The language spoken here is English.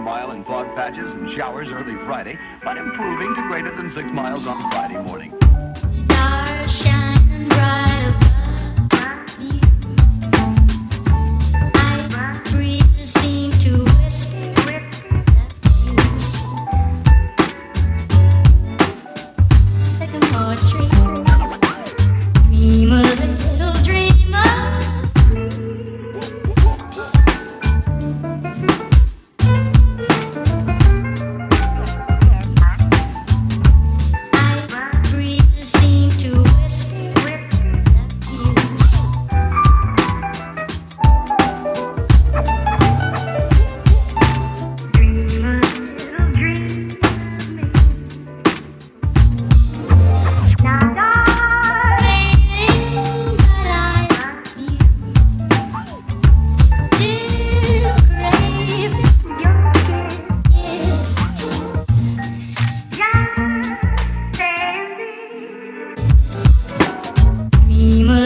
mile in fog patches and showers early Friday, but improving to greater than 6 miles on Friday morning. Stars shining bright above you. Night breezes seem to whisper sycamore tree. Dream a little dreamer. Night breezes seem to whisper you. Dream a little dream. Waiting, but I love you. Still craving your kiss. Just dream a